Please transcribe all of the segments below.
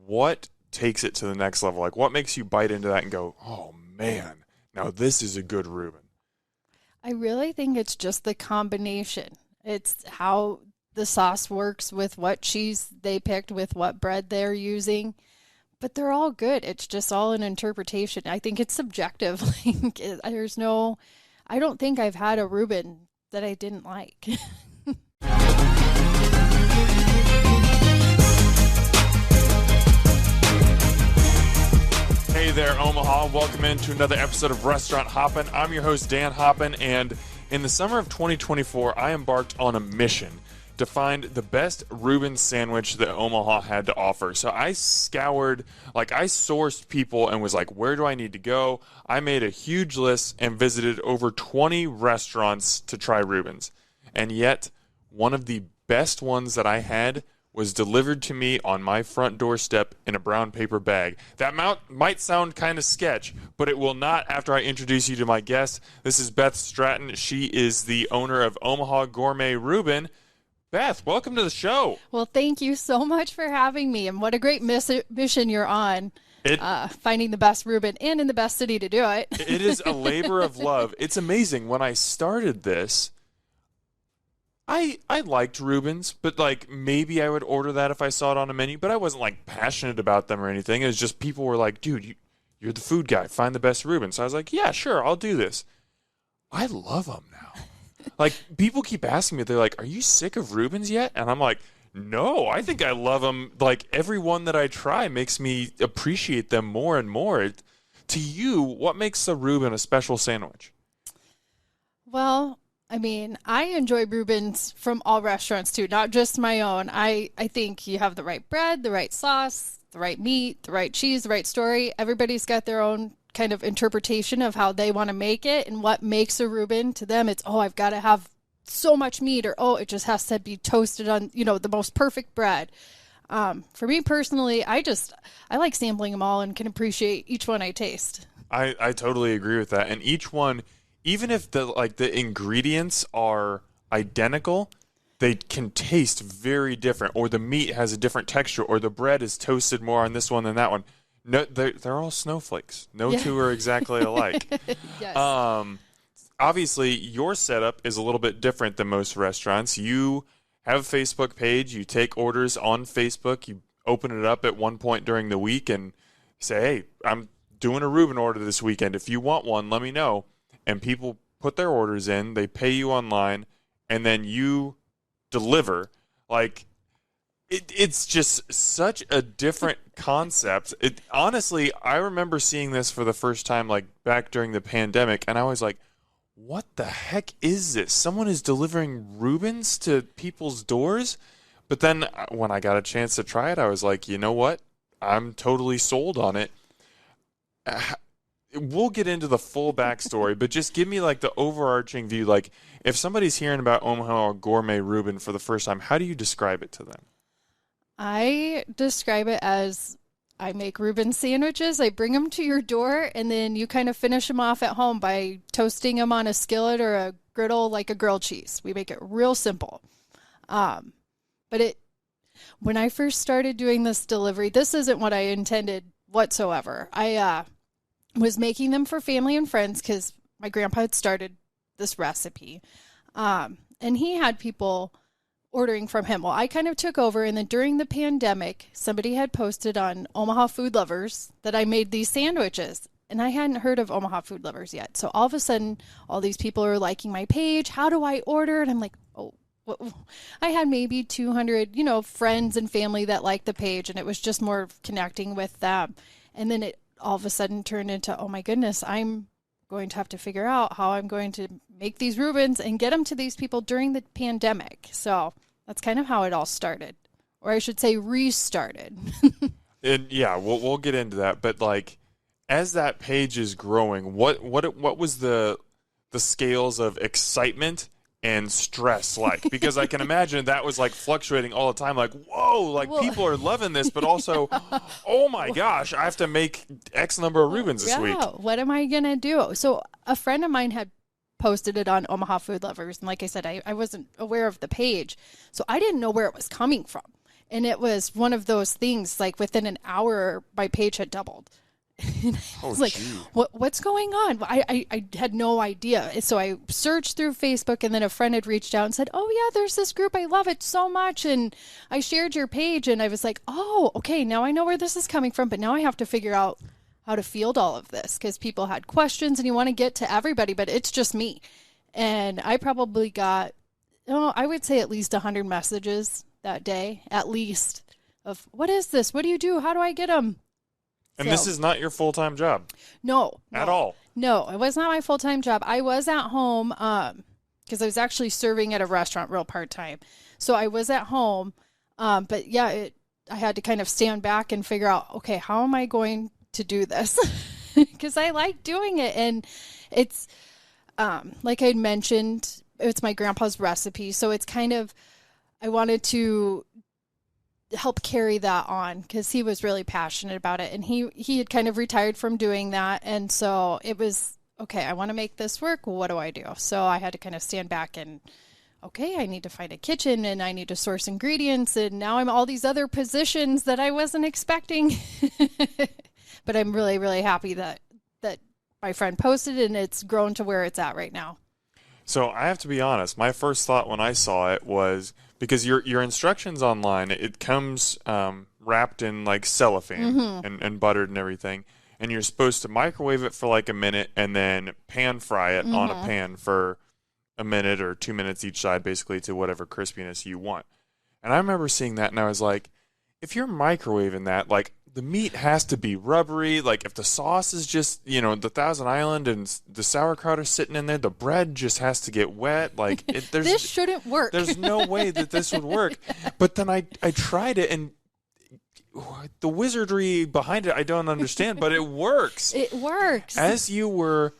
what takes it to the next level? Like, what makes you bite into that and go, oh, man, now this is a good Reuben? I really think it's just the combination. It's how the sauce works with what cheese they picked, with what bread they're using. But they're all good. It's just all an interpretation. I think it's subjective. Like, I don't think I've had a Reuben that I didn't like. Hey there, Omaha. Welcome into another episode of Restaurant Hoppen. I'm your host, Dan Hoppen, and in the summer of 2024, I embarked on a mission to find the best Reuben sandwich that Omaha had to offer. So I sourced people and was like, where do I need to go? I made a huge list and visited over 20 restaurants to try Reubens. And yet, one of the best ones that I had was delivered to me on my front doorstep in a brown paper bag. That might sound kind of sketch, but it will not after I introduce you to my guest. This is Beth Stratton. She is the owner of Omaha Gourmet Reuben. Beth, welcome to the show. Well, thank you so much for having me, and what a great mission you're on, finding the best Reuben and in the best city to do it. It is a labor of love. It's amazing. When I started this, I liked Reubens, but like maybe I would order that if I saw it on a menu, but I wasn't like passionate about them or anything. It was just people were like, dude, you're the food guy. Find the best Reuben. So I was like, yeah, sure, I'll do this. I love them now. Like, people keep asking me, they're like, are you sick of Reubens yet? And I'm like, no, I think I love them. Like, every one that I try makes me appreciate them more and more. To you, what makes a Reuben a special sandwich? Well, I mean, I enjoy Reubens from all restaurants too, not just my own. I think you have the right bread, the right sauce, the right meat, the right cheese, the right story. Everybody's got their own kind of interpretation of how they want to make it, and what makes a Reuben to them. It's, oh, I've got to have so much meat, or oh, it just has to be toasted on, the most perfect bread. For me personally, I like sampling them all and can appreciate each one I taste. I totally agree with that. And each one, even if the ingredients are identical, they can taste very different, or the meat has a different texture, or the bread is toasted more on this one than that one. No, they're all snowflakes. No two are exactly alike. Yes. Obviously, your setup is a little bit different than most restaurants. You have a Facebook page. You take orders on Facebook. You open it up at one point during the week and say, hey, I'm doing a Reuben order this weekend. If you want one, let me know. And people put their orders in. They pay you online, and then you deliver. Like, it's just such a different concept. Honestly, I remember seeing this for the first time, like back during the pandemic, and I was like, what the heck is this? Someone is delivering Reubens to people's doors? But then when I got a chance to try it, I was like, you know what? I'm totally sold on it. We'll get into the full backstory, but just give me like the overarching view. Like, if somebody's hearing about Omaha Gourmet Reuben for the first time, how do you describe it to them? I describe it as, I make Reuben sandwiches. I bring them to your door, and then you kind of finish them off at home by toasting them on a skillet or a griddle like a grilled cheese. We make it real simple. When I first started doing this delivery, this isn't what I intended whatsoever. I was making them for family and friends because my grandpa had started this recipe. And he had people ordering from him. Well, I kind of took over, and then during the pandemic, somebody had posted on Omaha Food Lovers that I made these sandwiches, and I hadn't heard of Omaha Food Lovers yet. So all of a sudden, all these people are liking my page. How do I order? And I'm like, oh, I had maybe 200, friends and family that liked the page, and it was just more connecting with them. And then it all of a sudden turned into, oh my goodness, I'm going to have to figure out how I'm going to make these Reubens and get them to these people during the pandemic. So that's kind of how it all started, or I should say restarted. And yeah, we'll get into that. But like, as that page is growing, what was the scales of excitement and stress like? Because I can imagine that was like fluctuating all the time. Like, whoa, like people are loving this, but also, oh my gosh, I have to make X number of Reubens this week. What am I going to do? So a friend of mine had posted it on Omaha Food Lovers. And like I said, I wasn't aware of the page. So I didn't know where it was coming from. And it was one of those things, like within an hour, my page had doubled. And I was like, what's going on? I had no idea. So I searched through Facebook, and then a friend had reached out and said, oh yeah, there's this group. I love it so much. And I shared your page, and I was like, oh, okay, now I know where this is coming from, but now I have to figure out how to field all of this, because people had questions and you want to get to everybody, but it's just me. And I probably got, I would say at least 100 messages that day, at least, of what is this? What do you do? How do I get them? And this is not your full-time job? No. At all? No, it was not my full-time job. I was at home because I was actually serving at a restaurant real part-time. So I was at home. But yeah, I had to kind of stand back and figure out, okay, how am I going to do this? Because I like doing it. And it's, like I mentioned, it's my grandpa's recipe. So it's kind of, I wanted to help carry that on because he was really passionate about it, and he had kind of retired from doing that. And so it was, okay, I want to make this work. What do I do? So I had to kind of stand back and, okay, I need to find a kitchen, and I need to source ingredients, and now I'm all these other positions that I wasn't expecting. But I'm really, really happy that my friend posted, and it's grown to where it's at right now. So I have to be honest, my first thought when I saw it was, because your instructions online, it comes wrapped in like cellophane and buttered and everything, and you're supposed to microwave it for like a minute and then pan fry it on a pan for a minute or 2 minutes each side, basically to whatever crispiness you want. And I remember seeing that, and I was like, if you're microwaving that, like, the meat has to be rubbery. Like, if the sauce is just, the Thousand Island and the sauerkraut are sitting in there, the bread just has to get wet. Like, this shouldn't work. There's no way that this would work. But then I tried it, and the wizardry behind it I don't understand, but it works. It works. As you were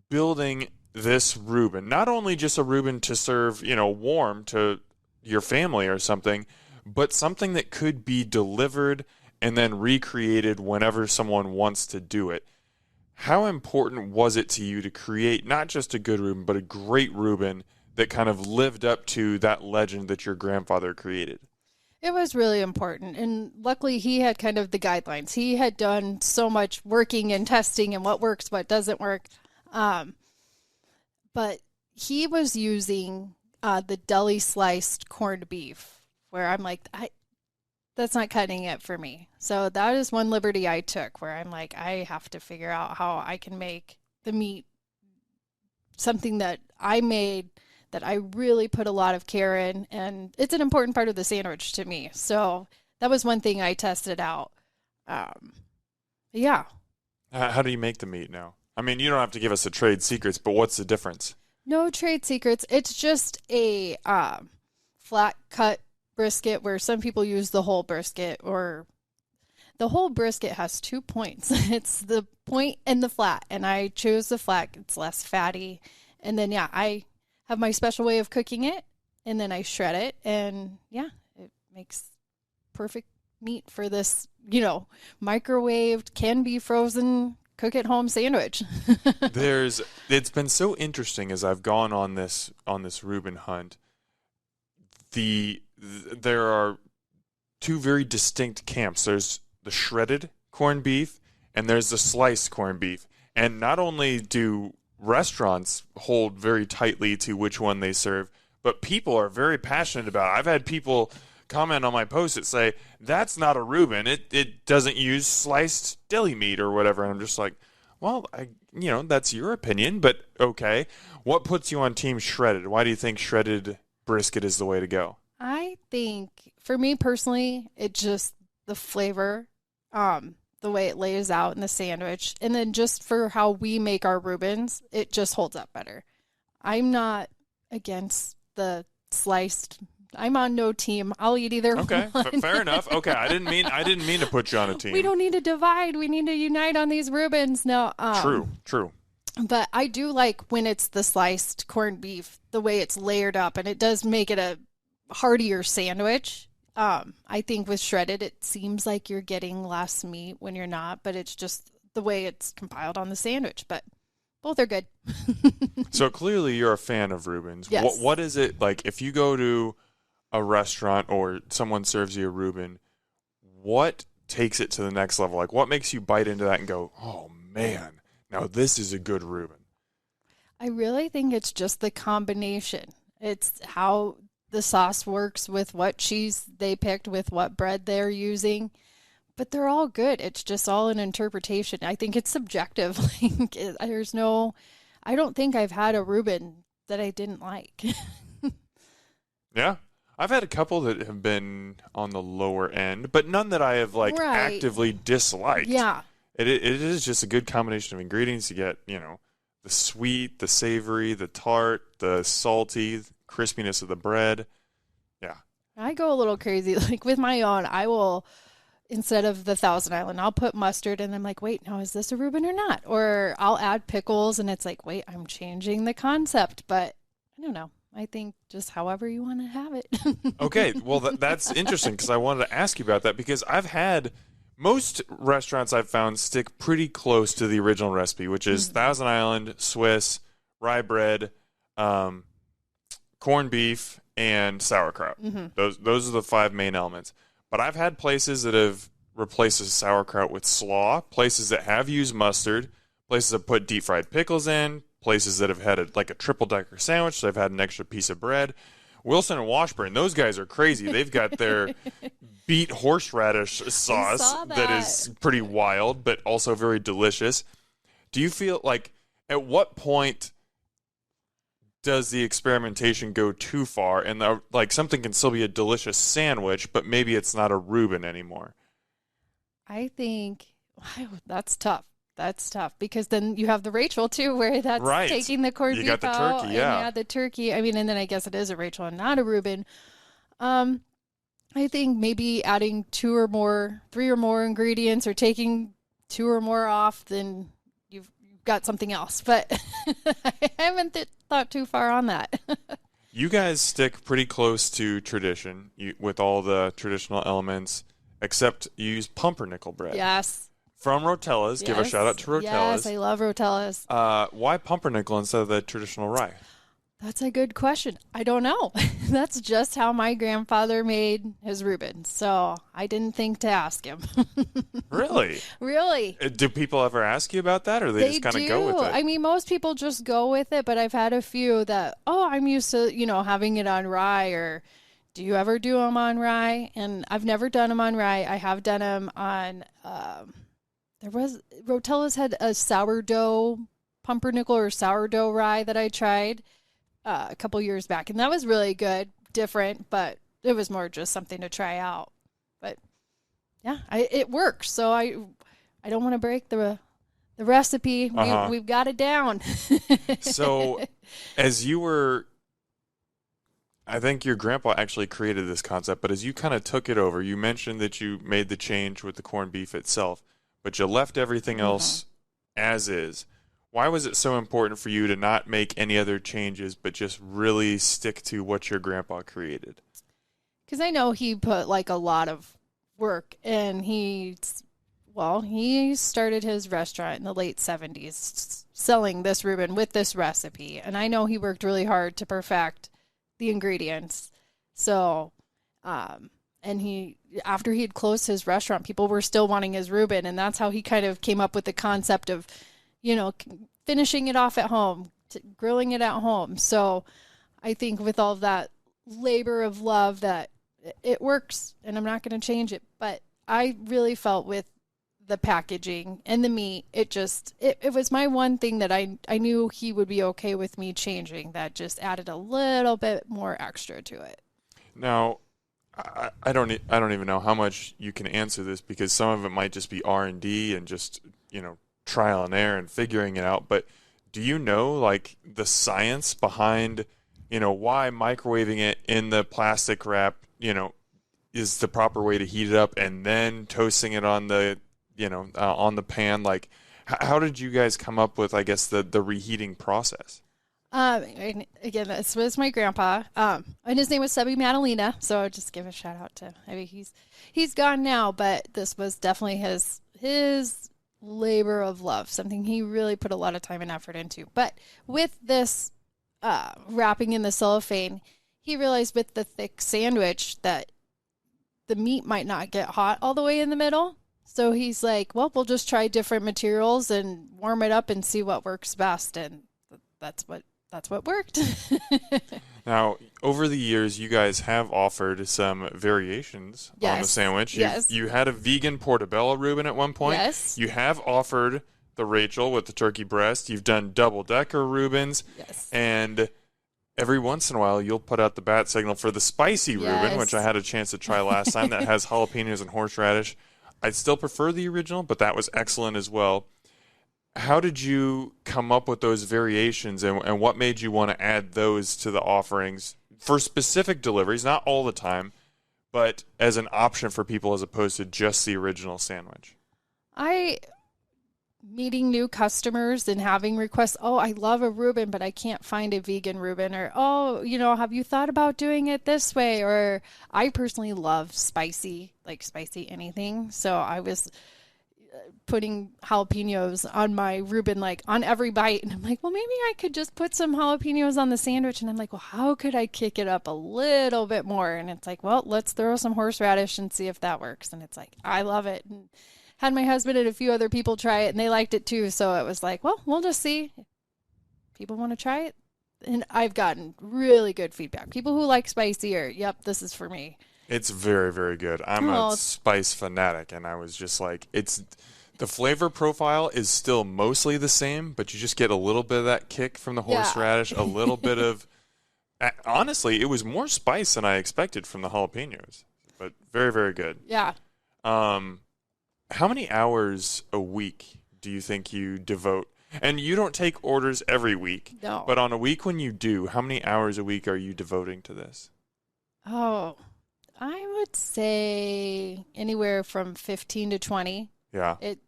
building this Reuben, not only just a Reuben to serve, warm to your family or something, but something that could be delivered and then recreated whenever someone wants to do it. How important was it to you to create not just a good Reuben, but a great Reuben that kind of lived up to that legend that your grandfather created? It was really important. And luckily he had kind of the guidelines. He had done so much working and testing and what works, what doesn't work. But he was using the deli sliced corned beef, where I'm like, that's not cutting it for me. So that is one liberty I took, where I'm like, I have to figure out how I can make the meat something that I made, that I really put a lot of care in, and it's an important part of the sandwich to me. So that was one thing I tested out. Yeah. How do you make the meat now? I mean, you don't have to give us the trade secrets, but what's the difference? No trade secrets. It's just a flat cut brisket, where some people use the whole brisket, or the whole brisket has 2 points. It's the point and the flat, and I chose the flat. It's less fatty. And then, I have my special way of cooking it, and then I shred it, and it makes perfect meat for this, microwaved, can be frozen, cook at home sandwich. It's been so interesting as I've gone on this Reuben hunt. There are two very distinct camps. There's the shredded corned beef, and there's the sliced corned beef. And not only do restaurants hold very tightly to which one they serve, but people are very passionate about it. I've had people comment on my post that say, that's not a Reuben. It doesn't use sliced deli meat or whatever. And I'm just like, well, that's your opinion, but okay. What puts you on team shredded? Why do you think shredded brisket is the way to go? I think, for me personally, it's just the flavor, the way it lays out in the sandwich, and then just for how we make our Reubens, it just holds up better. I'm not against the sliced. I'm on no team. I'll eat either one. Fair enough. Okay, I didn't mean to put you on a team. We don't need to divide. We need to unite on these Reubens. No. True. But I do like when it's the sliced corned beef, the way it's layered up, and it does make it a heartier sandwich. I think with shredded, it seems like you're getting less meat when you're not, but it's just the way it's compiled on the sandwich. But both are good. So clearly you're a fan of Reubens. Yes. What is it like if you go to a restaurant or someone serves you a Reuben, what takes it to the next level? Like, what makes you bite into that and go, oh man, now this is a good Reuben? I really think it's just the combination. It's how the sauce works with what cheese they picked, with what bread they're using. But they're all good. It's just all an interpretation. I think it's subjective. Like, I don't think I've had a Reuben that I didn't like. Yeah. I've had a couple that have been on the lower end, but none that I have actively disliked. Yeah. It is just a good combination of ingredients. You get, the sweet, the savory, the tart, the salty, the crispiness of the bread. Yeah. I go a little crazy. Like with my own, I will, instead of the Thousand Island, I'll put mustard, and I'm like, wait, now is this a Reuben or not? Or I'll add pickles, and it's like, wait, I'm changing the concept. But I don't know. I think just however you want to have it. Okay, well, that's interesting, because I wanted to ask you about that, because I've had most restaurants I've found stick pretty close to the original recipe, which is Thousand Island, Swiss, rye bread, corned beef, and sauerkraut. Those are the 5 main elements. But I've had places that have replaced the sauerkraut with slaw, places that have used mustard, places that put deep fried pickles in, places that have had a triple-decker sandwich, so they've had an extra piece of bread. Wilson and Washburn, those guys are crazy. They've got their beet horseradish sauce that is pretty wild, but also very delicious. Do you feel like, at what point does the experimentation go too far, and something can still be a delicious sandwich, but maybe it's not a Reuben anymore? I think that's tough. That's tough, because then you have the Rachel too, where that's taking the corned beef out. You got the turkey, yeah. And add the turkey. I mean, and then I guess it is a Rachel and not a Reuben. I think maybe adding 3 or more ingredients, or taking 2 or more off, then you've got something else. But I haven't thought too far on that. You guys stick pretty close to tradition with all the traditional elements, except you use pumpernickel bread. Yes. From Rotella's. Yes. Give a shout out to Rotella's. Yes, I love Rotella's. Why pumpernickel instead of the traditional rye? That's a good question. I don't know. That's just how my grandfather made his Reuben. So I didn't think to ask him. Really? Really. Do people ever ask you about that, or they just kind of go with it? I mean, most people just go with it, but I've had a few that, I'm used to, having it on rye, or do you ever do them on rye? And I've never done them on rye. I have done them on... Rotella's had a sourdough pumpernickel or sourdough rye that I tried a couple years back, and that was really good, different, but it was more just something to try out. But yeah, it works. So I don't want to break the recipe. We've got it down. So as you were, I think your grandpa actually created this concept, but as you kind of took it over, you mentioned that you made the change with the corned beef itself, but you left everything else as is. Why was it so important for you to not make any other changes, but just really stick to what your grandpa created? Because I know he put a lot of work, and he started his restaurant in the late 70s selling this Reuben with this recipe. And I know he worked really hard to perfect the ingredients. So, and after he had closed his restaurant, people were still wanting his Reuben, and that's how he kind of came up with the concept of, finishing it off at home, grilling it at home. So I think with all of that labor of love, that it works, and I'm not going to change it. But I really felt with the packaging and the meat, it was my one thing that I knew he would be okay with me changing, that just added a little bit more extra to it. Now, I don't even know how much you can answer this, because some of it might just be R&D and just, trial and error and figuring it out. But do you know, the science behind, why microwaving it in the plastic wrap, is the proper way to heat it up, and then toasting it on the, on the pan? How did you guys come up with, I guess, the reheating process? And again, this was my grandpa, and his name was Subie Madalena, so I'll just give a shout out to, he's gone now, but this was definitely his labor of love, something he really put a lot of time and effort into. But with this, wrapping in the cellophane, he realized with the thick sandwich that the meat might not get hot all the way in the middle. So he's like, well, we'll just try different materials and warm it up and see what works best. And that's what worked. Now, over the years, you guys have offered some variations on the sandwich. You had a vegan portobello Reuben at one point. Yes. You have offered the Rachel with the turkey breast. You've done double-decker Reubens. Yes. And every once in a while, you'll put out the bat signal for the spicy Reuben, which I had a chance to try last time, that has jalapenos and horseradish. I still prefer the original, but that was excellent as well. How did you come up with those variations, and what made you want to add those to the offerings for specific deliveries, not all the time, but as an option for people as opposed to just the original sandwich? Meeting new customers and having requests, oh, I love a Reuben, but I can't find a vegan Reuben, or, oh, have you thought about doing it this way? Or I personally love spicy anything. So I was putting jalapenos on my Reuben, like on every bite. And I'm like, well, maybe I could just put some jalapenos on the sandwich. And I'm like, well, how could I kick it up a little bit more? And it's like, well, let's throw some horseradish and see if that works. And it's like, I love it. And had my husband and a few other people try it, and they liked it too. So it was like, well, we'll just see. People want to try it. And I've gotten really good feedback. People who like spicy are, yep, this is for me. It's very, very good. I'm a spice fanatic, and I was just like, the flavor profile is still mostly the same, but you just get a little bit of that kick from the horseradish, a little bit of, honestly, it was more spice than I expected from the jalapenos, but very, very good. Yeah. How many hours a week do you think you devote? And you don't take orders every week. No. But on a week when you do, how many hours a week are you devoting to this? Oh, I would say anywhere from 15 to 20. Yeah. It's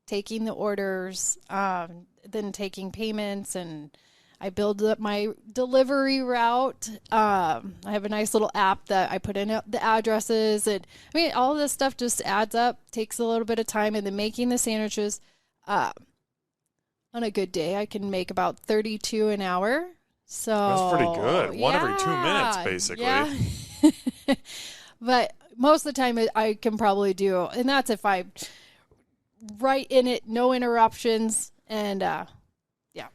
taking the orders, then taking payments, and I build up my delivery route. I have a nice little app that I put in the addresses. And I mean, all of this stuff just adds up, takes a little bit of time. And then making the sandwiches, on a good day, I can make about 32 an hour. So that's pretty good. One every 2 minutes, basically. Yeah. But most of the time I can probably do, and that's if I'm right in it, no interruptions. And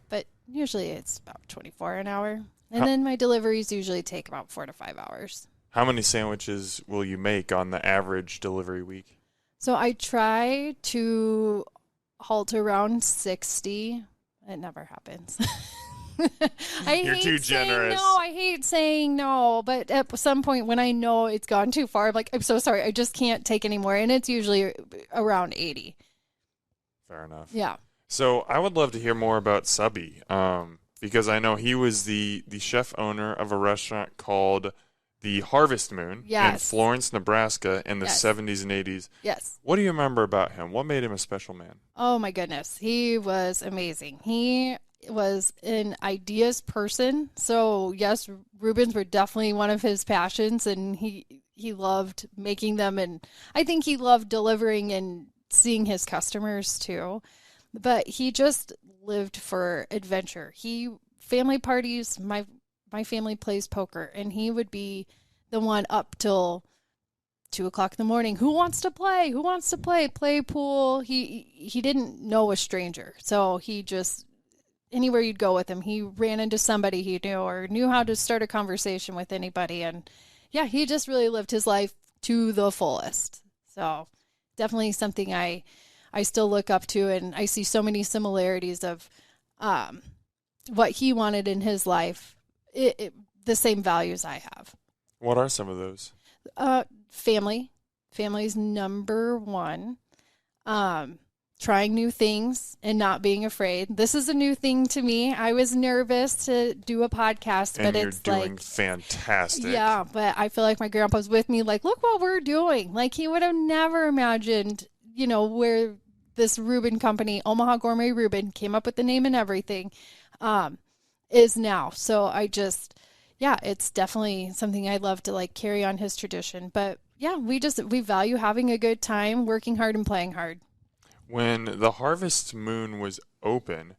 but usually it's about 24 an hour. And then my deliveries usually take about 4 to 5 hours. How many sandwiches will you make on the average delivery week? So I try to halt around 60. It never happens. You're too generous. I hate saying no. But at some point when I know it's gone too far, I'm like, I'm so sorry. I just can't take anymore. And it's usually around 80. Fair enough. Yeah. So I would love to hear more about Subie, because I know he was the chef owner of a restaurant called the Harvest Moon in Florence, Nebraska in the 70s and 80s. Yes. What do you remember about him? What made him a special man? Oh, my goodness. He was amazing. He was an ideas person. So, yes, Reubens were definitely one of his passions, and he loved making them. And I think he loved delivering and seeing his customers, too. But he just lived for adventure. Family parties, my family plays poker, and he would be the one up till 2 o'clock in the morning. Who wants to play? Who wants to play? Play pool. He didn't know a stranger. So he just, anywhere you'd go with him, he ran into somebody he knew or knew how to start a conversation with anybody. And yeah, he just really lived his life to the fullest. So definitely something I still look up to, and I see so many similarities of what he wanted in his life, the same values I have. What are some of those? Family. Family's number one. Trying new things and not being afraid. This is a new thing to me. I was nervous to do a podcast, but it's like... And you're doing fantastic. Yeah, but I feel like my grandpa's with me, like, look what we're doing. Like, he would have never imagined, where this Reuben company, Omaha Gourmet Reuben, came up with the name and everything, is now. So it's definitely something I'd love to like carry on his tradition. But yeah, we value having a good time, working hard and playing hard. When the Harvest Moon was open,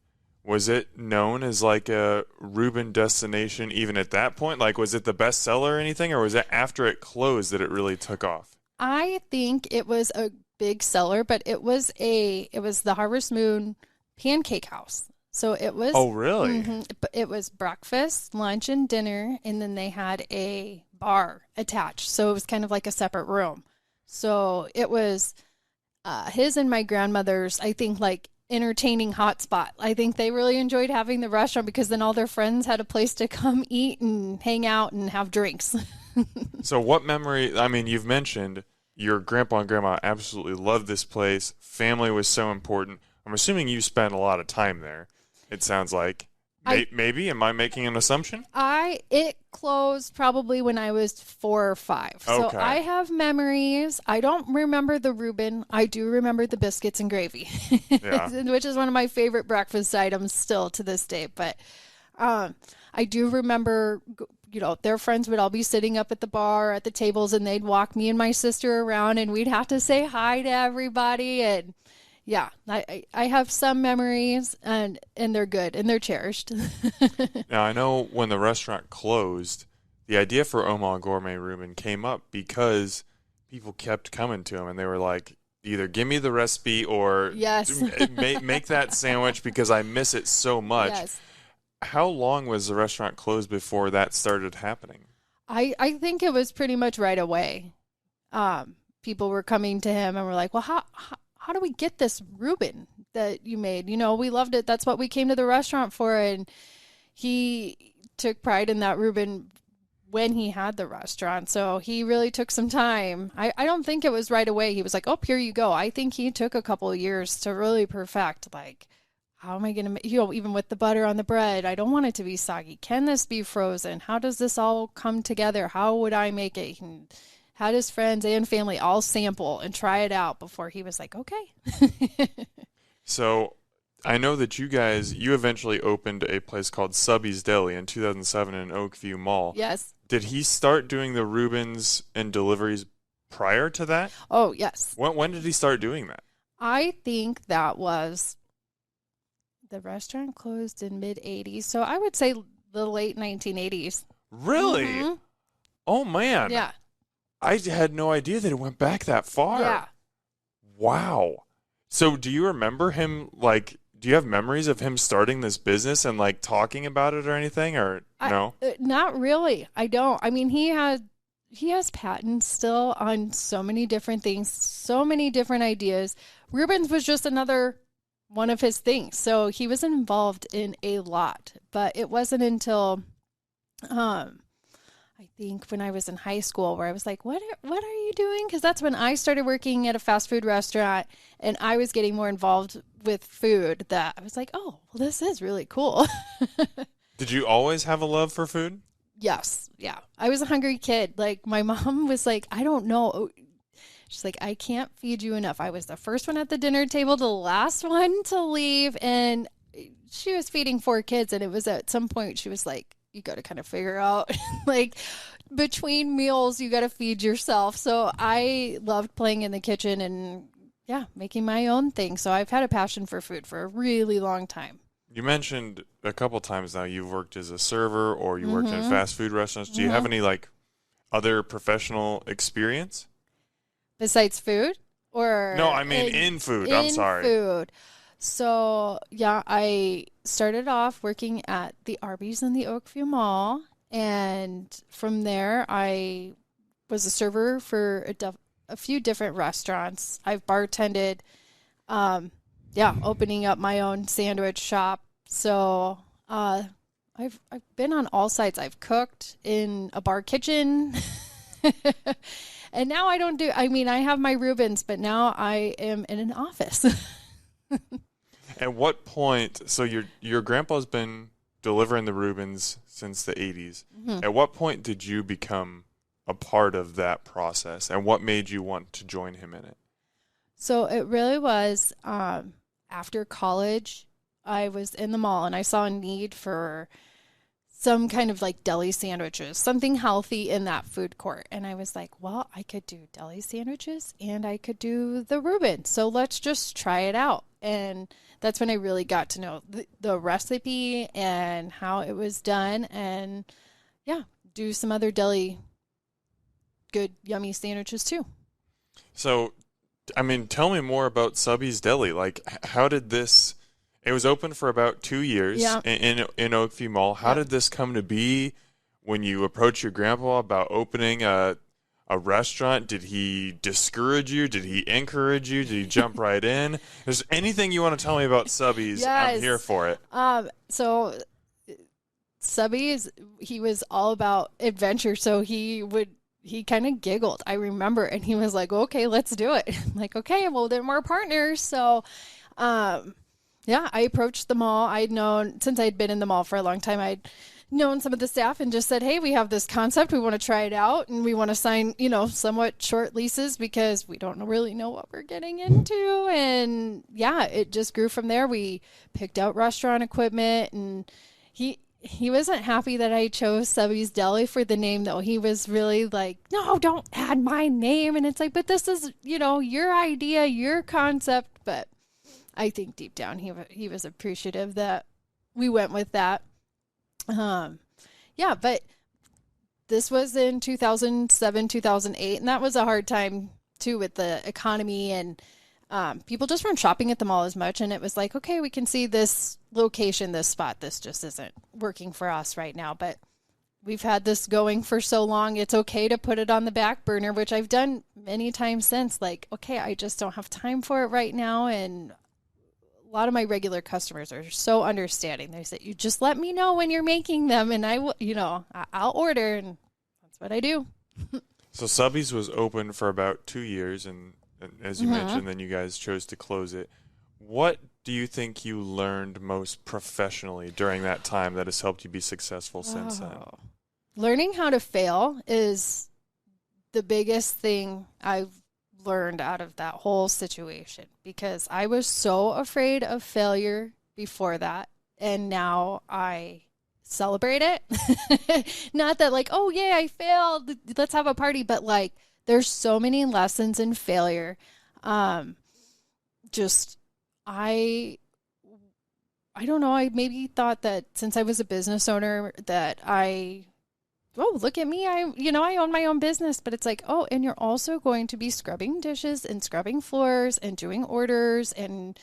Was it known as like a Reuben destination even at that point? Like, was it the best seller or anything, or was it after it closed that it really took off? I think it was a big seller, but it was the Harvest Moon Pancake House. So it was. Oh, really? But it was breakfast, lunch, and dinner, and then they had a bar attached. So it was kind of like a separate room. So it was his and my grandmother's, I think, like entertaining hotspot. I think they really enjoyed having the restaurant because then all their friends had a place to come eat and hang out and have drinks. So what memory, I mean, you've mentioned your grandpa and grandma absolutely loved this place. Family was so important. I'm assuming you spent a lot of time there. It sounds like. Maybe? Am I making an assumption? It closed probably when I was 4 or 5. So Okay. I have memories. I don't remember the Reuben. I do remember the biscuits and gravy, Yeah. which is one of my favorite breakfast items still to this day. But I do remember, their friends would all be sitting up at the bar at the tables, and they'd walk me and my sister around, and we'd have to say hi to everybody. And yeah, I have some memories, and they're good, and they're cherished. Now, I know when the restaurant closed, the idea for Omaha Gourmet Reuben came up because people kept coming to him, and they were like, either give me the recipe or Yes. make that sandwich because I miss it so much. Yes. How long was the restaurant closed before that started happening? I think it was pretty much right away. People were coming to him and were like, well, how do we get this Reuben that you made? We loved it. That's what we came to the restaurant for. And he took pride in that Reuben when he had the restaurant. So he really took some time. I don't think it was right away. He was like, oh, here you go. I think he took a couple of years to really perfect, like, how am I going to, even with the butter on the bread, I don't want it to be soggy. Can this be frozen? How does this all come together? How would I make it? And had his friends and family all sample and try it out before he was like, okay. So I know that you eventually opened a place called Subies Deli in 2007 in Oakview Mall. Yes. Did he start doing the Reubens and deliveries prior to that? Oh, yes. When did he start doing that? I think that was, the restaurant closed in mid-'80s. So I would say the late 1980s. Really? Mm-hmm. Oh, man. Yeah. I had no idea that it went back that far. Yeah. Wow. So do you remember him, do you have memories of him starting this business and, talking about it or anything, or no? Not really. I don't. I mean, he has patents still on so many different things, so many different ideas. Reuben's was just another one of his things. So he was involved in a lot, but it wasn't until, I think when I was in high school where I was like, what are you doing? Because that's when I started working at a fast food restaurant and I was getting more involved with food, that I was like, oh, well, this is really cool. Did you always have a love for food? Yes. Yeah. I was a hungry kid. Like, my mom was like, I don't know. She's like, I can't feed you enough. I was the first one at the dinner table, the last one to leave. And she was feeding 4 kids. And it was at some point she was like, you got to kind of figure out, between meals, you got to feed yourself. So I loved playing in the kitchen and, making my own thing. So I've had a passion for food for a really long time. You mentioned a couple times now you've worked as a server or you worked in fast food restaurants. Do you have any, other professional experience? Besides food? Or No, I mean in food. I'm sorry. Food. So, I started off working at the Arby's in the Oakview Mall. And from there, I was a server for a few different restaurants. I've bartended, opening up my own sandwich shop. So, I've been on all sides. I've cooked in a bar kitchen. And now I have my Reubens, but now I am in an office. At what point, so your grandpa's been delivering the Reubens since the 80s. Mm-hmm. At what point did you become a part of that process, and what made you want to join him in it? So it really was after college, I was in the mall and I saw a need for some kind of deli sandwiches, something healthy in that food court. And I was like, well, I could do deli sandwiches and I could do the Reuben. So let's just try it out. And that's when I really got to know the recipe and how it was done, and yeah, do some other deli good, yummy sandwiches too. So, I mean, tell me more about Subies Deli. Like, how did this? It was open for about 2 years Yeah. in Oakview Mall. How did this come to be? When you approached your grandpa about opening a restaurant, did he discourage you? Did he encourage you? Did he jump right in? If there's anything you want to tell me about Subies, I'm here for it. So Subie he was all about adventure, so he kind of giggled, I remember, and he was like, okay, let's do it. I'm like, okay, well, then we're partners. So, yeah, I approached the mall. I'd known, since I'd been in the mall for a long time, I'd known some of the staff and just said, hey, we have this concept. We want to try it out, and we want to sign, somewhat short leases because we don't really know what we're getting into. And yeah, it just grew from there. We picked out restaurant equipment, and he wasn't happy that I chose Subies Deli for the name, though. He was really like, no, don't add my name. And it's like, but this is, your idea, your concept. But I think deep down he was appreciative that we went with that. Yeah, but this was in 2007, 2008, and that was a hard time too with the economy, and people just weren't shopping at the mall as much. And it was like, okay, we can see this location, this spot, this just isn't working for us right now. But we've had this going for so long, it's okay to put it on the back burner, which I've done many times since. Like, okay, I just don't have time for it right now. And a lot of my regular customers are so understanding. They say, you just let me know when you're making them, and I will, I'll order, and that's what I do. So Subies was open for about 2 years, and as you mentioned, then you guys chose to close it. What do you think you learned most professionally during that time that has helped you be successful since then? Learning how to fail is the biggest thing I've learned out of that whole situation, because I was so afraid of failure before that, and now I celebrate it. Not that like, oh yeah, I failed, let's have a party, but like there's so many lessons in failure. Just I don't know, I maybe thought that since I was a business owner that oh, look at me, I own my own business. But it's like, oh, and you're also going to be scrubbing dishes and scrubbing floors and doing orders and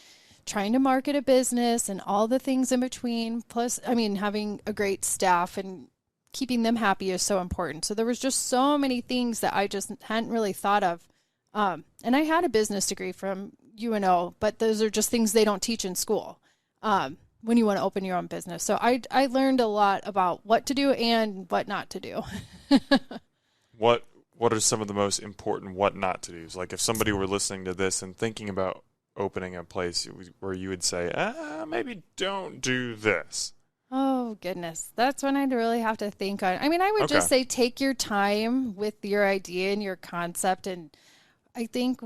trying to market a business and all the things in between. Plus, I mean, having a great staff and keeping them happy is so important. So there was just so many things that I just hadn't really thought of. And I had a business degree from UNO, but those are just things they don't teach in school. When you want to open your own business. So I learned a lot about what to do and what not to do. What are some of the most important what not to do? Like if somebody were listening to this and thinking about opening a place where you would say, maybe don't do this. Oh, goodness. That's when I'd really have to think on. I mean, I would just say take your time with your idea and your concept. And I think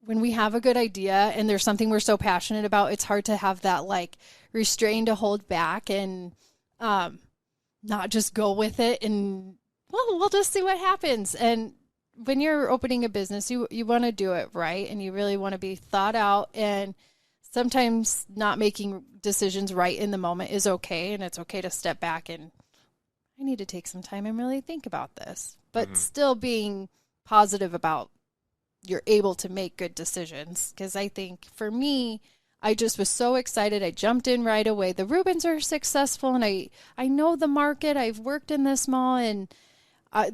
when we have a good idea and there's something we're so passionate about, it's hard to have that like restrain to hold back and not just go with it. And well, we'll just see what happens. And when you're opening a business, you want to do it right, and you really want to be thought out. And sometimes not making decisions right in the moment is okay, and it's okay to step back and I need to take some time and really think about this, but still being positive about you're able to make good decisions. Because I think for me, I just was so excited. I jumped in right away. The Reubens are successful, and I know the market. I've worked in this mall, and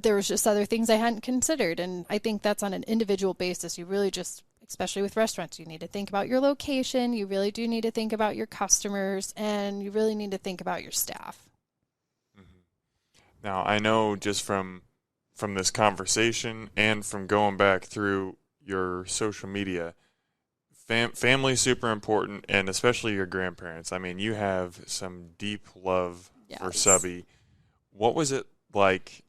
there was just other things I hadn't considered. And I think that's on an individual basis. You really just, especially with restaurants, you need to think about your location. You really do need to think about your customers, and you really need to think about your staff. Now, I know just from this conversation and from going back through your social media, family is super important, and especially your grandparents. I mean, you have some deep love for Subie. What was it like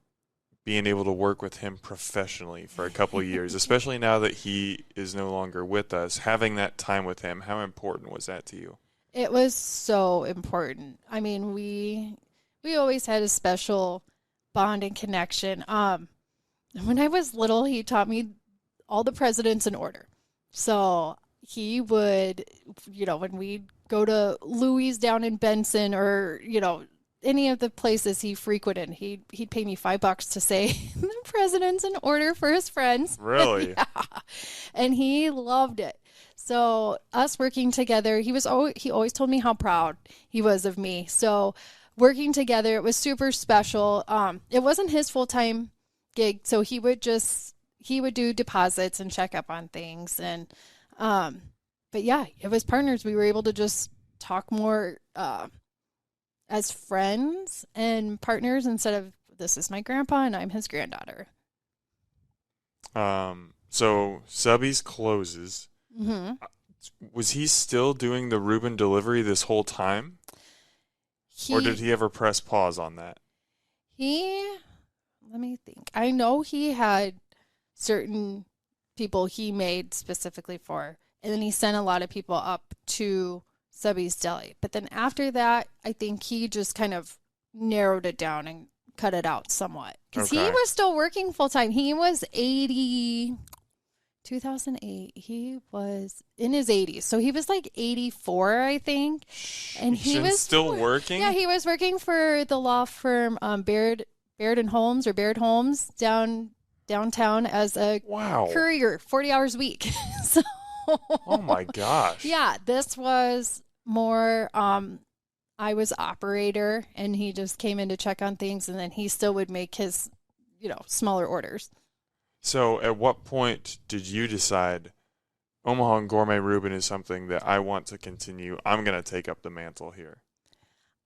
being able to work with him professionally for a couple of years, especially now that he is no longer with us? Having that time with him, how important was that to you? It was so important. I mean, we always had a special bond and connection. When I was little, he taught me all the presidents in order. So he would, when we'd go to Louis down in Benson or, any of the places he frequented, he'd pay me $5 to say the president's in order for his friends. Really? Yeah. And he loved it. So us working together, he always told me how proud he was of me. So working together, it was super special. It wasn't his full-time gig, so he would do deposits and check up on things. And but yeah, it was partners. We were able to just talk more as friends and partners instead of, this is my grandpa and I'm his granddaughter. So Subie's closes. Mm-hmm. Was he still doing the Reuben delivery this whole time? Or did he ever press pause on that? Let me think. I know he had certain people he made specifically for, and then he sent a lot of people up to Subies Deli. But then after that, I think he just kind of narrowed it down and cut it out somewhat. Because he was still working full time. He was 2008, he was in his 80s. So he was like 84, I think. And he was still working? Yeah, he was working for the law firm Baird and Holmes or Baird Holmes downtown as a courier, 40 hours a week. So oh my gosh. Yeah, this was more I was operator and he just came in to check on things, and then he still would make his, smaller orders. So at what point did you decide Omaha Gourmet Reuben is something that I want to continue? I'm going to take up the mantle here.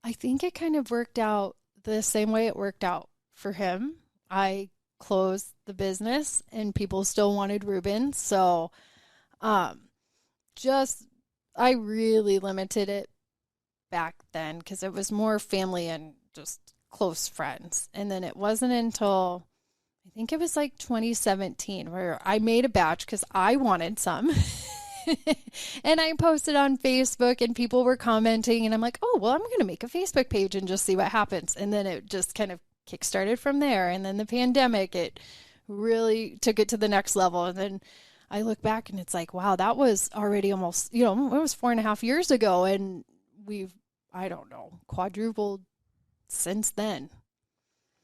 I think it kind of worked out the same way it worked out for him. I closed the business and people still wanted Reuben. So I really limited it back then because it was more family and just close friends. And then it wasn't until I think it was like 2017 where I made a batch because I wanted some. And I posted on Facebook and people were commenting and I'm like, oh, well, I'm going to make a Facebook page and just see what happens. And then it just kind of kickstarted from there. And then the pandemic, it really took it to the next level. And then I look back and it's like, wow, that was already almost, it was 4.5 years ago. And we've, I don't know, quadrupled since then.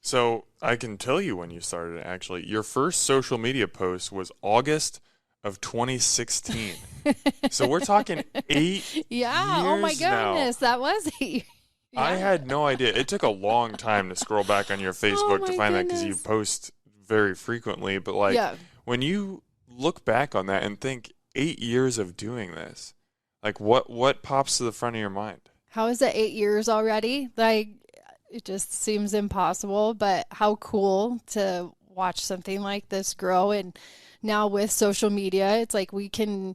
So I can tell you when you started, actually. Your first social media post was August of 2016. So we're talking 8 yeah, years oh my goodness, now. That was 8. Yeah. I had no idea. It took a long time to scroll back on your Facebook to find that because you post very frequently. But when you look back on that and think 8 years of doing this, like what pops to the front of your mind? How is it 8 years already? Like, it just seems impossible, but how cool to watch something like this grow. And now with social media, it's like we can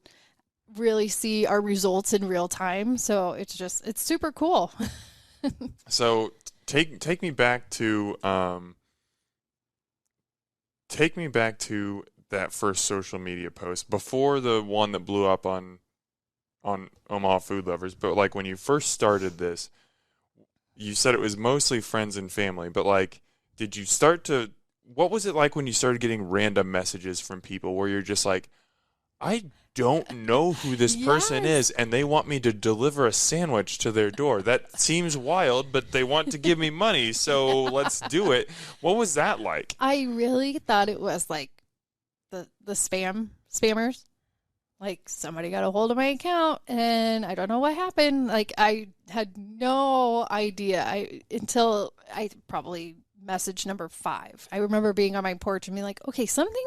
really see our results in real time. So it's super cool. So take me back to that first social media post before the one that blew up on Omaha Food Lovers. But like when you first started this, you said it was mostly friends and family, but like, did you what was it like when you started getting random messages from people where you're just like, I don't know who this person is and they want me to deliver a sandwich to their door. That seems wild, but they want to give me money, so let's do it. What was that like? I really thought it was like the spammers. Like somebody got a hold of my account and I don't know what happened. Like I had no idea until I probably message number 5. I remember being on my porch and being like, okay, something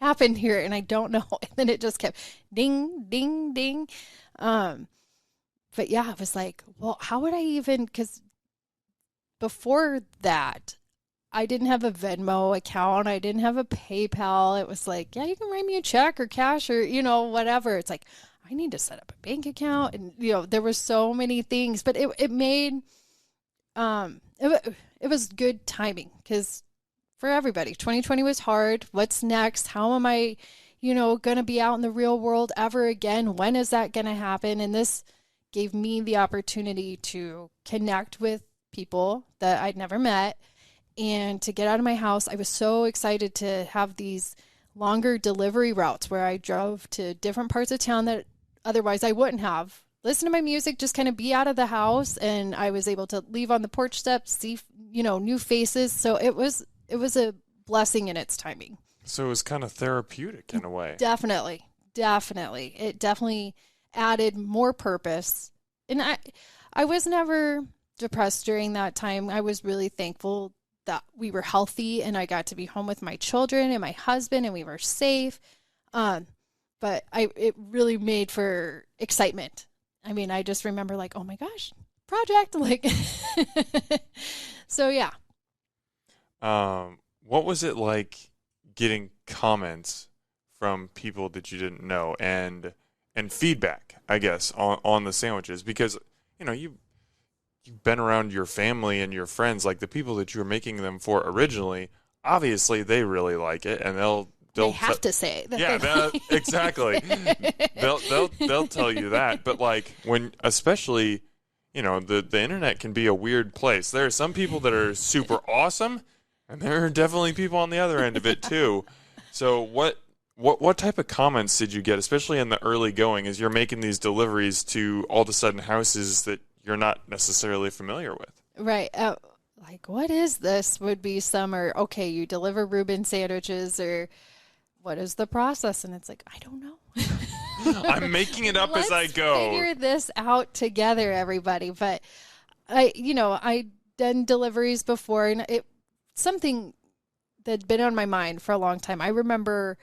happened here and I don't know. And then it just kept ding, ding, ding. But yeah, I was like, well, how would I even, because before that, I didn't have a Venmo account. I didn't have a PayPal. It was like, yeah, you can write me a check or cash or, whatever. It's like, I need to set up a bank account. And, there were so many things, but it made, it was good timing because for everybody, 2020 was hard. What's next? How am I, going to be out in the real world ever again? When is that going to happen? And this gave me the opportunity to connect with people that I'd never met. And to get out of my house, I was so excited to have these longer delivery routes where I drove to different parts of town that otherwise I wouldn't have. Listen to my music, just kind of be out of the house, and I was able to leave on the porch steps, see, new faces. So it was a blessing in its timing. So it was kind of therapeutic in a way. Definitely. Definitely. It definitely added more purpose. And I was never depressed during that time. I was really thankful that we were healthy and I got to be home with my children and my husband and we were safe. But it really made for excitement. I mean, I just remember like, oh my gosh, project, like, so yeah. What was it like getting comments from people that you didn't know and feedback, I guess, on the sandwiches? Because, you've been around your family and your friends, like the people that you were making them for originally, obviously they really like it, and they have to say that. Yeah, exactly. they'll tell you that. But like when, especially, the internet can be a weird place. There are some people that are super awesome, and there are definitely people on the other end of it too. So what type of comments did you get, especially in the early going, as you're making these deliveries to all of a sudden houses that you're not necessarily familiar with? Right. Like, what is this? Would be some, or okay, you deliver Reuben sandwiches, or what is the process? And it's like, I don't know. I'm making it up as I go. Let's figure this out together, everybody. But I done deliveries before, and it something that'd been on my mind for a long time. I remember,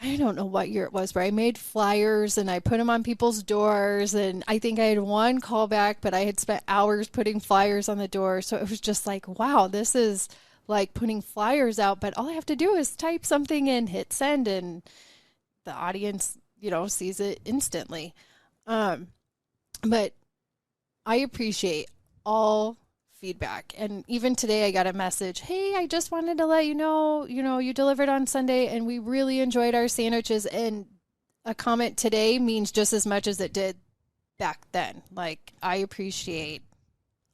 I don't know what year it was, but I made flyers and I put them on people's doors, and I think I had one callback, but I had spent hours putting flyers on the door. So it was just like, wow, this is like putting flyers out, but all I have to do is type something and hit send, and the audience, sees it instantly. But I appreciate all feedback. And even today I got a message, hey, I just wanted to let you know, you delivered on Sunday and we really enjoyed our sandwiches. And a comment today means just as much as it did back then. Like, I appreciate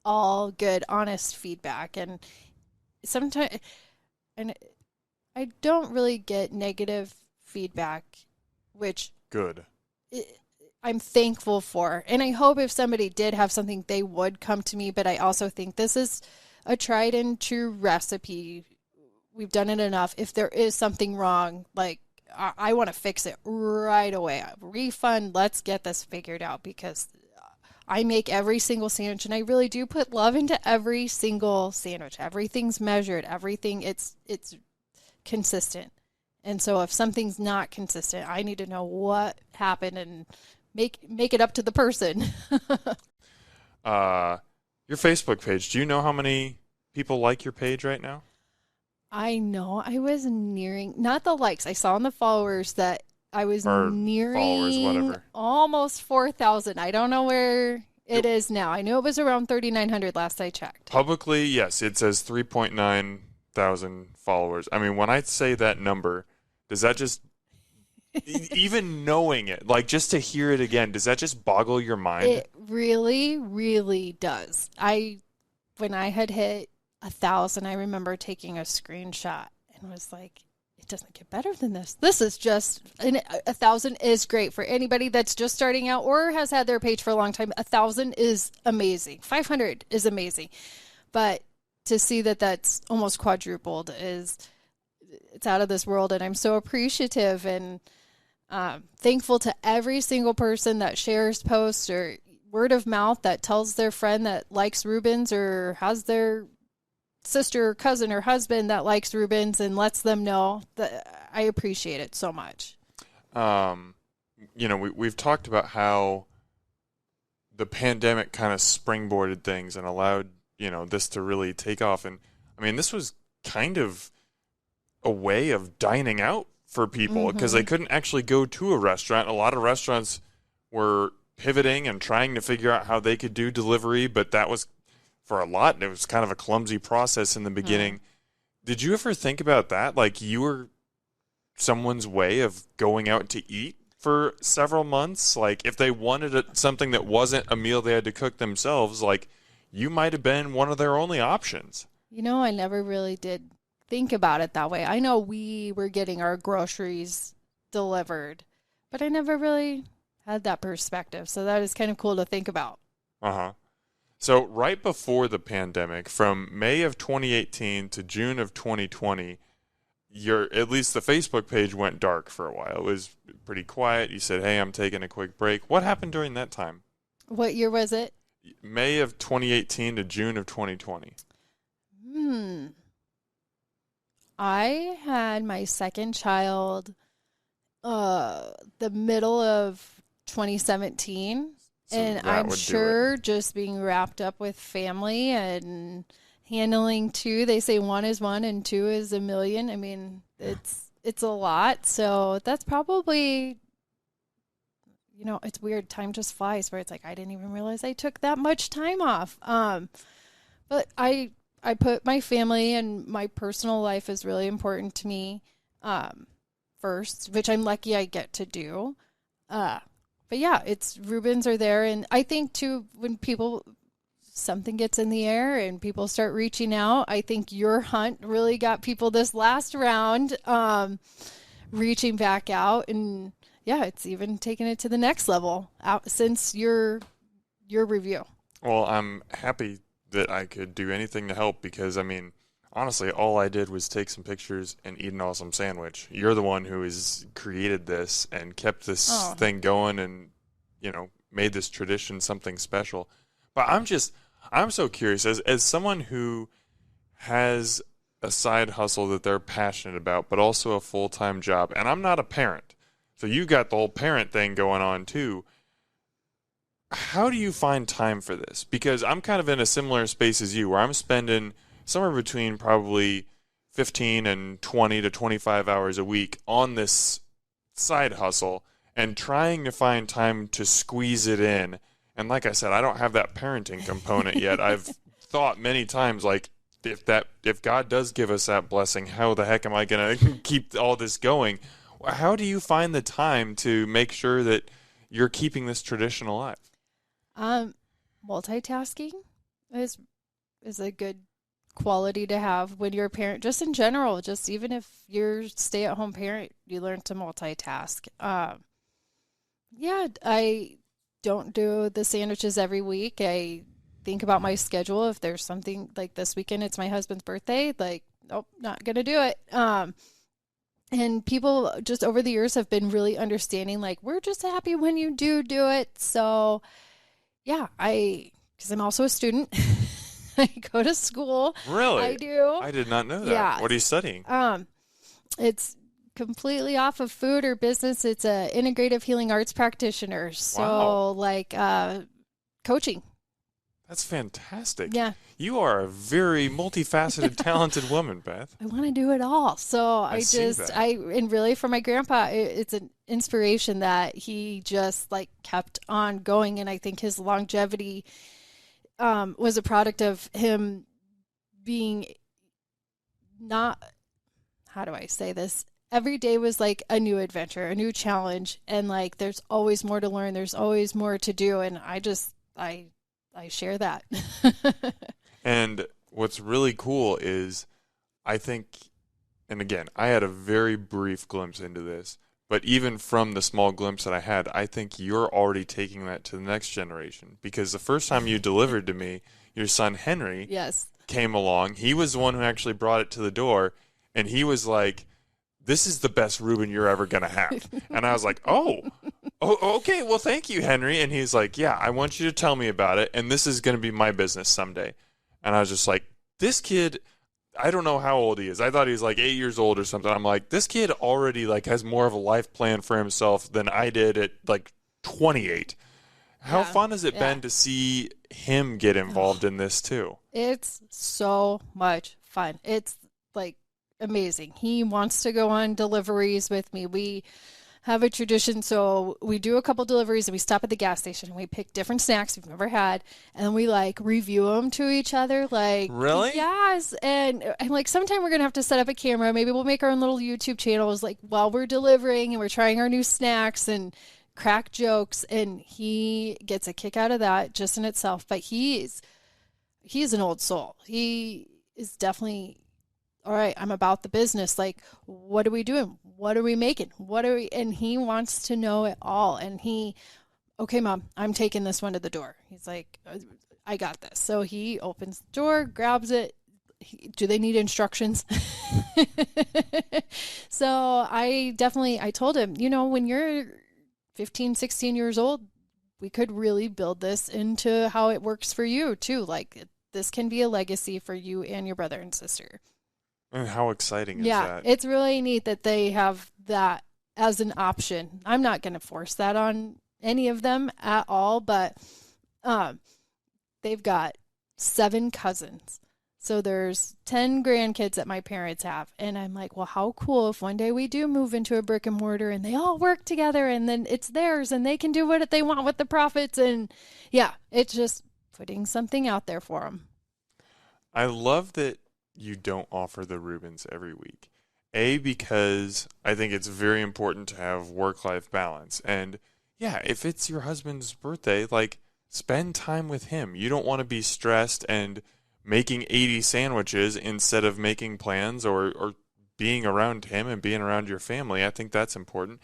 all good, honest feedback. And sometimes, and I don't really get negative feedback, which good. I'm thankful for. And I hope if somebody did have something, they would come to me. But I also think this is a tried and true recipe. We've done it enough. If there is something wrong, like, I want to fix it right away. Refund, let's get this figured out, because I make every single sandwich, and I really do put love into every single sandwich. Everything's measured. Everything, it's consistent. And so if something's not consistent, I need to know what happened and make it up to the person. Your Facebook page, do you know how many people like your page right now? I know I was nearing, not the likes, I saw in the followers that I was nearing followers, whatever, almost 4,000. I don't know where it is now. I knew it was around 3,900 last I checked. Publicly, yes, it says 3.9 thousand followers. I mean, when I say that number, does that just, even knowing it, like just to hear it again, does that just boggle your mind? It really, really does. When I had hit 1,000, I remember taking a screenshot and was like, it doesn't get better than this. This is just, and 1,000 is great for anybody that's just starting out or has had their page for a long time. 1,000 is amazing. 500 is amazing. But to see that that's almost quadrupled it's out of this world. And I'm so appreciative and thankful to every single person that shares posts or word of mouth that tells their friend that likes Reubens or has their sister or cousin or husband that likes Reubens and lets them know. That I appreciate it so much. We've talked about how the pandemic kind of springboarded things and allowed, this to really take off. And I mean, this was kind of a way of dining out for people because they couldn't actually go to a restaurant. A lot of restaurants were pivoting and trying to figure out how they could do delivery, but that was, for a lot, it was kind of a clumsy process in the beginning. Did you ever think about that? Like, you were someone's way of going out to eat for several months? Like, if they wanted something that wasn't a meal they had to cook themselves, like, you might have been one of their only options. I never really did think about it that way. I know we were getting our groceries delivered, but I never really had that perspective. So that is kind of cool to think about. Uh-huh. So right before the pandemic, from May of 2018 to June of 2020, at least the Facebook page went dark for a while. It was pretty quiet. You said, hey, I'm taking a quick break. What happened during that time? What year was it? May of 2018 to June of 2020. I had my second child the middle of 2017. So And I'm sure just being wrapped up with family and handling two, they say one is one and two is a million. I mean, it's a lot. So that's probably, it's weird. Time just flies where it's like, I didn't even realize I took that much time off. But I put my family and my personal life is really important to me first, which I'm lucky I get to do. But yeah, it's Reubens are there. And I think too, when something gets in the air and people start reaching out, I think your hunt really got people this last round reaching back out. And yeah, it's even taken it to the next level out since your review. Well, I'm happy that I could do anything to help because, I mean, honestly, all I did was take some pictures and eat an awesome sandwich. You're the one who has created this and kept this thing going and, made this tradition something special. But I'm so curious, as someone who has a side hustle that they're passionate about, but also a full-time job, and I'm not a parent, so you got the whole parent thing going on too. How do you find time for this? Because I'm kind of in a similar space as you, where I'm spending somewhere between probably 15 and 20 to 25 hours a week on this side hustle and trying to find time to squeeze it in. And like I said, I don't have that parenting component yet. I've thought many times, like, if God does give us that blessing, how the heck am I going to keep all this going? How do you find the time to make sure that you're keeping this tradition alive? Multitasking is a good quality to have when you're a parent, just in general, just even if you're a stay-at-home parent, you learn to multitask. I don't do the sandwiches every week. I think about my schedule. If there's something like this weekend, it's my husband's birthday, like, nope, not going to do it. And people just over the years have been really understanding, like, we're just happy when you do it. So yeah, because I'm also a student. I go to school. Really? I do. I did not know that. Yeah. What are you studying? It's completely off of food or business. It's a integrative healing arts practitioner. So like coaching. That's fantastic. Yeah. You are a very multifaceted, talented woman, Beth. I want to do it all. So and really for my grandpa, it's an inspiration that he just like kept on going. And I think his longevity was a product of him being not, how do I say this? Every day was like a new adventure, a new challenge. And like, there's always more to learn. There's always more to do. And I share that. And what's really cool is I think, and again, I had a very brief glimpse into this, but even from the small glimpse that I had, I think you're already taking that to the next generation. Because the first time you delivered to me, your son Henry came along. He was the one who actually brought it to the door, and he was like, this is the best Reuben you're ever going to have. And I was like, oh, okay, well, thank you, Henry. And he's like, yeah, I want you to tell me about it, and this is going to be my business someday. And I was just like, this kid, I don't know how old he is. I thought he was like 8 years old or something. I'm like, this kid already like has more of a life plan for himself than I did at like 28. How fun has it been to see him get involved in this too? It's so much fun. It's like amazing. He wants to go on deliveries with me. We have a tradition, so we do a couple deliveries and we stop at the gas station and we pick different snacks we've never had and we like review them to each other. Like, really? Yes. And I'm like, sometime we're gonna have to set up a camera. Maybe we'll make our own little YouTube channels like while we're delivering and we're trying our new snacks and crack jokes. And he gets a kick out of that just in itself. But he's an old soul. He is definitely all right, I'm about the business. Like, what are we doing? What are we making? And he wants to know it all. And okay, Mom, I'm taking this one to the door. He's like, I got this. So he opens the door, grabs it. Do they need instructions? So I told him, when you're 15, 16 years old, we could really build this into how it works for you too. Like, this can be a legacy for you and your brother and sister. And how exciting is that? Yeah, it's really neat that they have that as an option. I'm not going to force that on any of them at all, but they've got 7 cousins. So there's 10 grandkids that my parents have. And I'm like, well, how cool if one day we do move into a brick and mortar and they all work together and then it's theirs and they can do what they want with the profits. And yeah, it's just putting something out there for them. I love that you don't offer the Reubens every week. Because I think it's very important to have work-life balance. And yeah, if it's your husband's birthday, like, spend time with him. You don't want to be stressed and making 80 sandwiches instead of making plans or being around him and being around your family. I think that's important.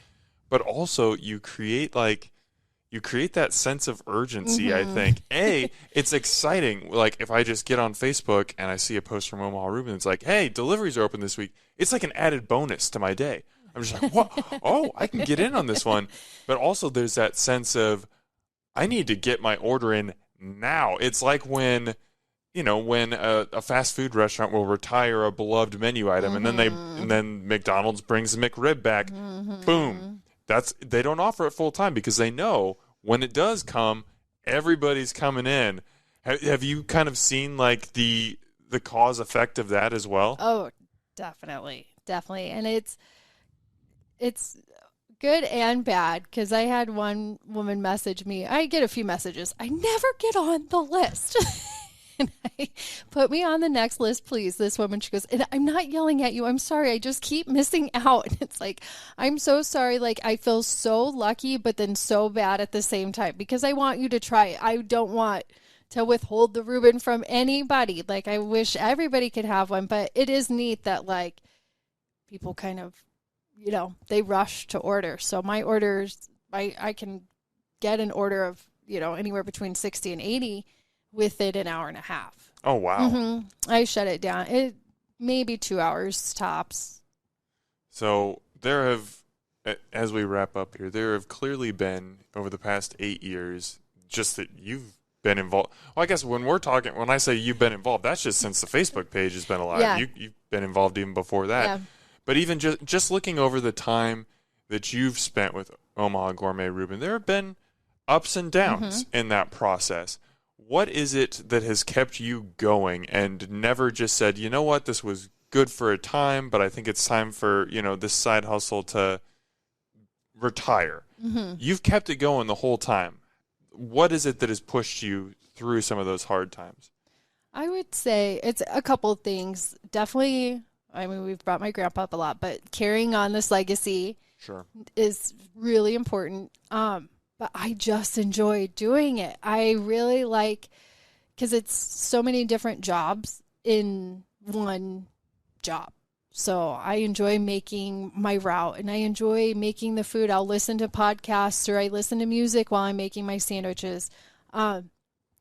But also you create that sense of urgency, Mm-hmm. I think. It's exciting. Like, if I just get on Facebook and I see a post from Omaha Reuben, it's like, hey, deliveries are open this week. It's like an added bonus to my day. I'm just like, what? Oh, I can get in on this one. But also there's that sense of, I need to get my order in now. It's like when a fast food restaurant will retire a beloved menu item, Mm-hmm. and then McDonald's brings the McRib back. Mm-hmm. Boom. They don't offer it full time because they know when it does come, everybody's coming in. Have you kind of seen like the cause effect of that as well? Oh, definitely. And it's good and bad, because I had one woman message me. I get a few messages. I never get on the list. And I put me on the next list, please. This woman, she goes, and I'm not yelling at you. I'm sorry. I just keep missing out. And it's like, I'm so sorry. Like, I feel so lucky, but then so bad at the same time, because I want you to try it. I don't want to withhold the Reuben from anybody. Like, I wish everybody could have one, but it is neat that, like, people kind of, they rush to order. So my orders, I can get an order of, anywhere between 60 and 80 within an hour and a half. Oh, wow. Mm-hmm. I shut it down. It maybe 2 hours tops. So as we wrap up here, there have clearly been, over the past 8 years, just that you've been involved. Well, I guess when I say you've been involved, that's just since the Facebook page has been alive. Yeah. You've been involved even before that. Yeah. But even just looking over the time that you've spent with Omaha Gourmet Reuben, there have been ups and downs in that process. What is it that has kept you going and never just said, you know what, this was good for a time, but I think it's time for, this side hustle to retire? Mm-hmm. You've kept it going the whole time. What is it that has pushed you through some of those hard times? I would say it's a couple of things. Definitely, I mean, we've brought my grandpa up a lot, but carrying on this legacy is really important. But I just enjoy doing it. I really like, because it's so many different jobs in one job. So I enjoy making my route, and I enjoy making the food. I'll listen to podcasts, or I listen to music while I'm making my sandwiches. I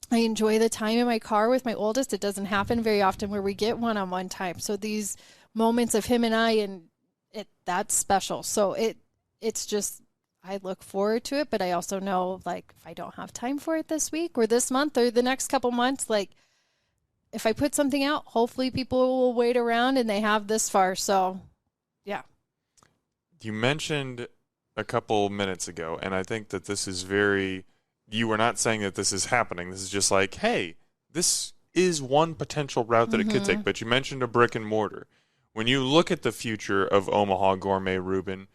enjoy the time in my car with my oldest. It doesn't happen very often where we get one-on-one time. So these moments of him and I, that's special. So it's just, I look forward to it, but I also know, like, if I don't have time for it this week or this month or the next couple months, like, if I put something out, hopefully people will wait around and they have this far. So, yeah. You mentioned a couple minutes ago, and I think that this is you were not saying that this is happening. This is just like, hey, this is one potential route that it could take. But you mentioned a brick and mortar. When you look at the future of Omaha Gourmet Reuben,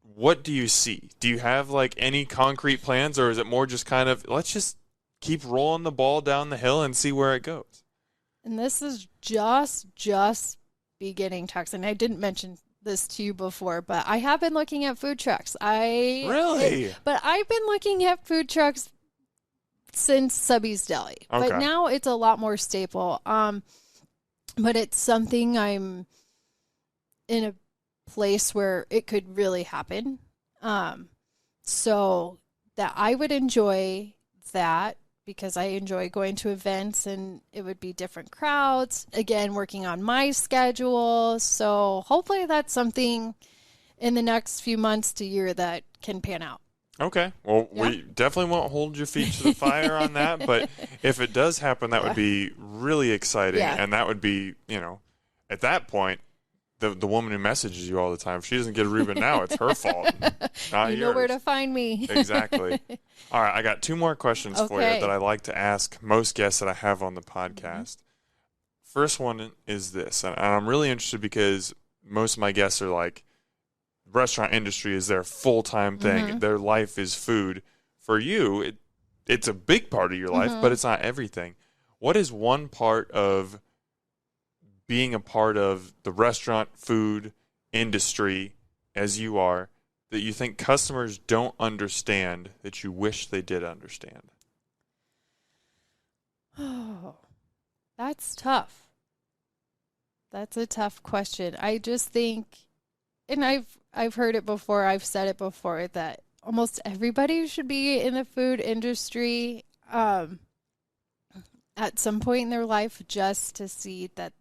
what do you see? Do you have like any concrete plans, or is it more just kind of, let's just keep rolling the ball down the hill and see where it goes? And this is just beginning talks. And I didn't mention this to you before, but I have been looking at food trucks. Really? But I've been looking at food trucks since Subies Deli. Okay. But now it's a lot more staple. but it's something I'm in a place where it could really happen. So that I would enjoy that because I enjoy going to events and it would be different crowds. Again, working on my schedule. So hopefully that's something in the next few months to year that can pan out. Okay. Well, we definitely won't hold your feet to the fire on that, but if it does happen, that would be really exciting. Yeah. And that would be, at that point, the woman who messages you all the time, if she doesn't get a Reuben now, it's her fault. Not you know yours. where to find me. Exactly. All right. I got 2 more questions for you that I like to ask most guests that I have on the podcast. First one is this, and I'm really interested because most of my guests are like, restaurant industry is their full-time thing. Their life is food. For you, it's a big part of your life, but it's not everything. What is one part of being a part of the restaurant food industry as you are that you think customers don't understand that you wish they did understand? Oh, that's tough. That's a tough question. I just think, and I've heard it before, I've said it before, that almost everybody should be in the food industry at some point in their life just to see that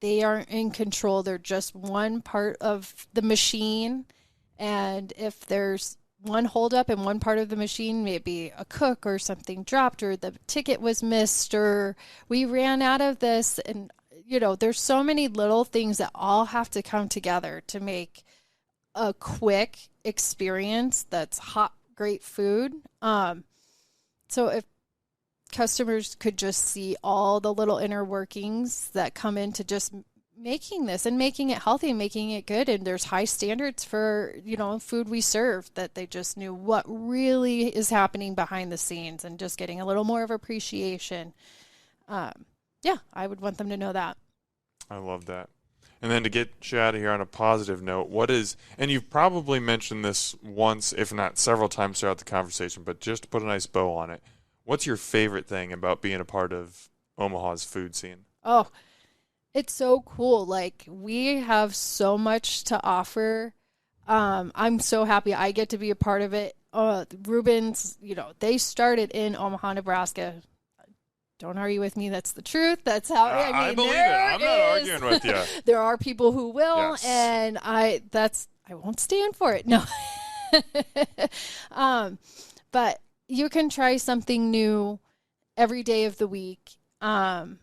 they aren't in control. They're just one part of the machine. And if there's one holdup in one part of the machine, maybe a cook or something dropped or the ticket was missed or we ran out of this. And, there's so many little things that all have to come together to make a quick experience that's hot, great food. So if customers could just see all the little inner workings that come into just making this and making it healthy and making it good, and there's high standards for food we serve, that they just knew what really is happening behind the scenes and just getting a little more of appreciation. I would want them to know that. I love that. And then to get you out of here on a positive note, and you've probably mentioned this once, if not several times throughout the conversation, but just to put a nice bow on it, what's your favorite thing about being a part of Omaha's food scene? Oh, it's so cool. Like, we have so much to offer. I'm so happy I get to be a part of it. Reuben's, they started in Omaha, Nebraska. Don't argue with me. That's the truth. That's how I believe it. I'm not arguing with you. There are people who will, yes. and I won't stand for it. No. But you can try something new every day of the week. And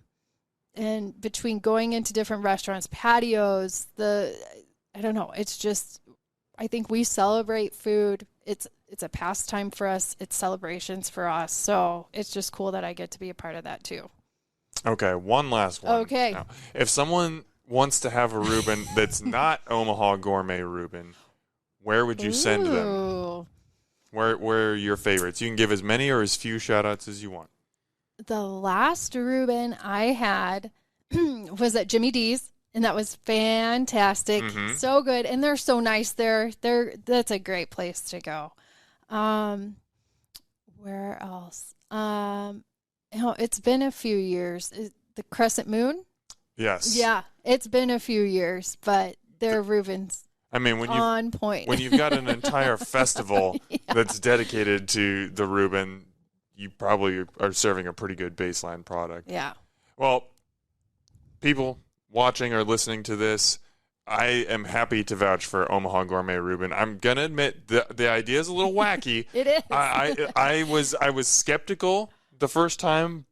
between going into different restaurants, patios, I don't know. It's just, I think we celebrate food. It's a pastime for us. It's celebrations for us. So it's just cool that I get to be a part of that too. Okay, one last one. Okay. Now, if someone wants to have a Reuben that's not Omaha Gourmet Reuben, where would you send them? Where are your favorites? You can give as many or as few shout-outs as you want. The last Reuben I had was at Jimmy D's. And that was fantastic. So good. And they're so nice there. That's a great place to go. Where else? It's been a few years. The Crescent Moon? Yes. Yeah, it's been a few years, but their Reuben's on point. When you've got an entire festival that's dedicated to the Reuben, you probably are serving a pretty good baseline product. Yeah. Well, people watching or listening to this, I am happy to vouch for Omaha Gourmet Reuben. I'm gonna admit the idea is a little wacky. It is. I was skeptical the first time,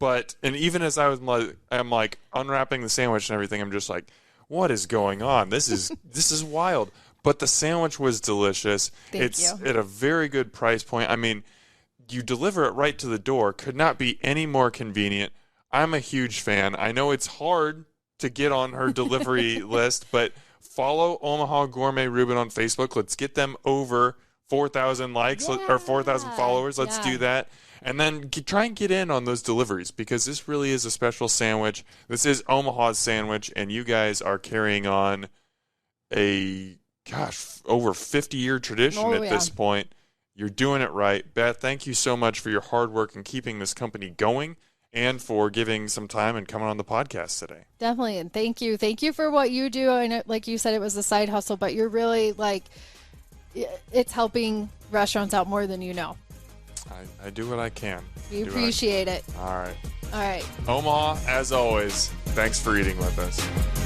and even as I'm like unwrapping the sandwich and everything, I'm just like, what is going on? This is wild. But the sandwich was delicious. It's at a very good price point. I mean, you deliver it right to the door. Could not be any more convenient. I'm a huge fan. I know it's hard to get on her delivery list, but follow Omaha Gourmet Reuben on Facebook. Let's get them over 4,000 likes or 4,000 followers. Let's do that. And then try and get in on those deliveries, because this really is a special sandwich. This is Omaha's sandwich, and you guys are carrying on a, over 50-year tradition at this point. You're doing it right. Beth, thank you so much for your hard work in keeping this company going and for giving some time and coming on the podcast today. Definitely. And thank you. Thank you for what you do. I know, like you said, it was a side hustle, but you're really it's helping restaurants out more than you know. I do what I can. We appreciate it. All right. All right. Omaha, as always, thanks for eating with us.